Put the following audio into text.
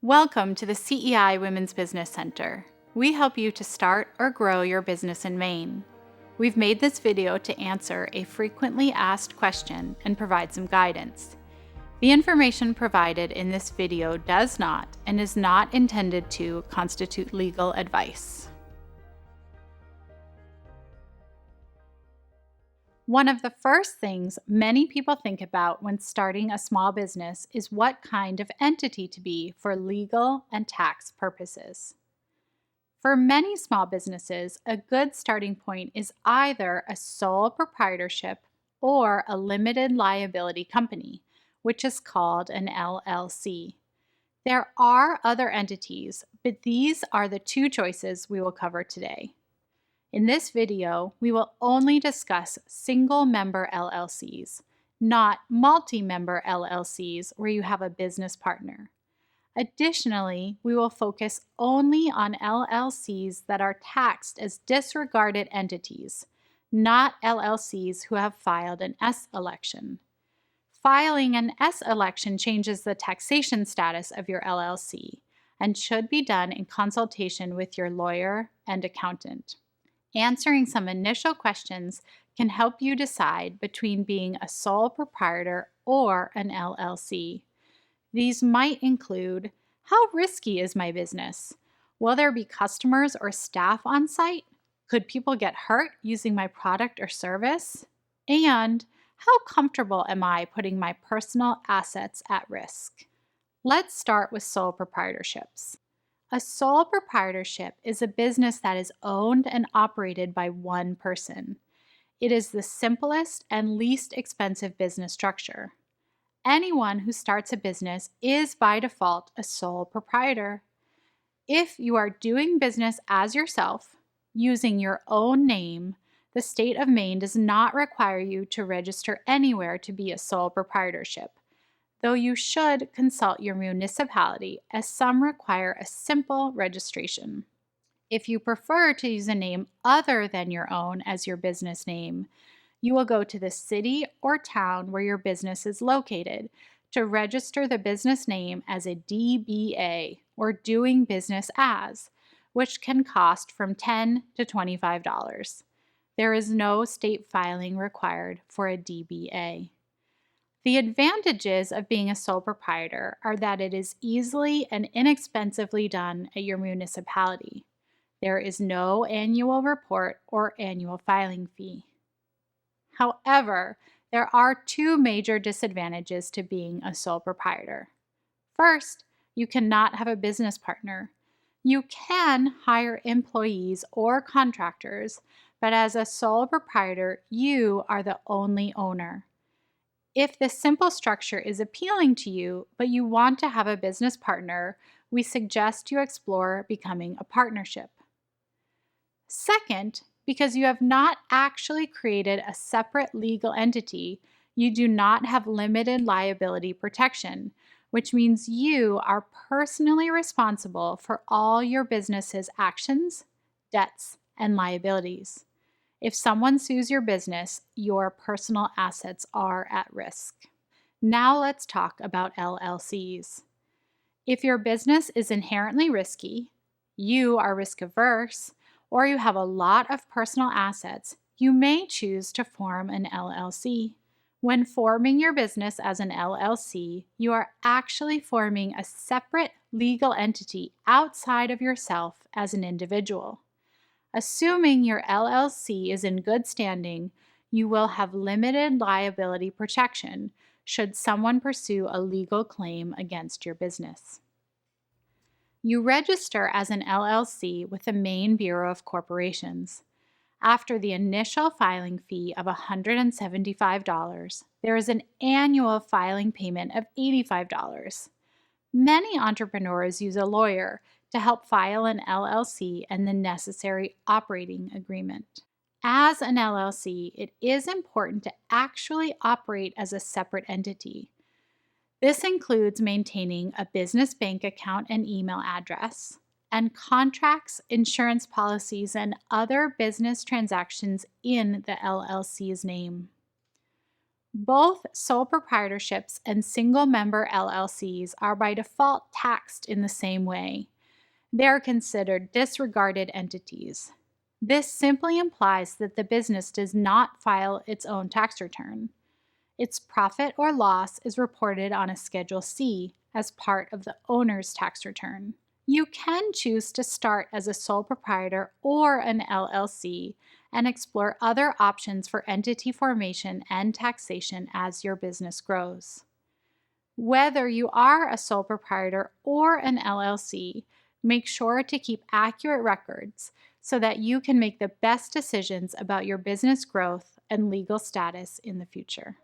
Welcome to the CEI Women's Business Center. We help you to start or grow your business in Maine. We've made this video to answer a frequently asked question and provide some guidance. The information provided in this video does not and is not intended to constitute legal advice. One of the first things many people think about when starting a small business is what kind of entity to be for legal and tax purposes. For many small businesses, a good starting point is either a sole proprietorship or a limited liability company, which is called an LLC. There are other entities, but these are the two choices we will cover today. In this video, we will only discuss single-member LLCs, not multi-member LLCs where you have a business partner. Additionally, we will focus only on LLCs that are taxed as disregarded entities, not LLCs who have filed an S election. Filing an S election changes the taxation status of your LLC and should be done in consultation with your lawyer and accountant. Answering some initial questions can help you decide between being a sole proprietor or an LLC. These might include: how risky is my business? Will there be customers or staff on site? Could people get hurt using my product or service? And how comfortable am I putting my personal assets at risk? Let's start with sole proprietorships. A sole proprietorship is a business that is owned and operated by one person. It is the simplest and least expensive business structure. Anyone who starts a business is by default a sole proprietor. If you are doing business as yourself, using your own name, the state of Maine does not require you to register anywhere to be a sole proprietorship, though you should consult your municipality, as some require a simple registration. If you prefer to use a name other than your own as your business name, you will go to the city or town where your business is located to register the business name as a DBA, or doing business as, which can cost from $10 to $25. There is no state filing required for a DBA. The advantages of being a sole proprietor are that it is easily and inexpensively done at your municipality. There is no annual report or annual filing fee. However, there are two major disadvantages to being a sole proprietor. First, you cannot have a business partner. You can hire employees or contractors, but as a sole proprietor, you are the only owner. If this simple structure is appealing to you, but you want to have a business partner, we suggest you explore becoming a partnership. Second, because you have not actually created a separate legal entity, you do not have limited liability protection, which means you are personally responsible for all your business's actions, debts, and liabilities. If someone sues your business, your personal assets are at risk. Now let's talk about LLCs. If your business is inherently risky, you are risk averse, or you have a lot of personal assets, you may choose to form an LLC. When forming your business as an LLC, you are actually forming a separate legal entity outside of yourself as an individual. Assuming your LLC is in good standing, you will have limited liability protection should someone pursue a legal claim against your business. You register as an LLC with the Maine Bureau of Corporations. After the initial filing fee of $175, there is an annual filing payment of $85. Many entrepreneurs use a lawyer to help file an LLC and the necessary operating agreement. As an LLC, it is important to actually operate as a separate entity. This includes maintaining a business bank account and email address, and contracts, insurance policies, and other business transactions in the LLC's name. Both sole proprietorships and single member LLCs are by default taxed in the same way. They are considered disregarded entities. This simply implies that the business does not file its own tax return. Its profit or loss is reported on a Schedule C as part of the owner's tax return. You can choose to start as a sole proprietor or an LLC and explore other options for entity formation and taxation as your business grows. Whether you are a sole proprietor or an LLC, make sure to keep accurate records so that you can make the best decisions about your business growth and legal status in the future.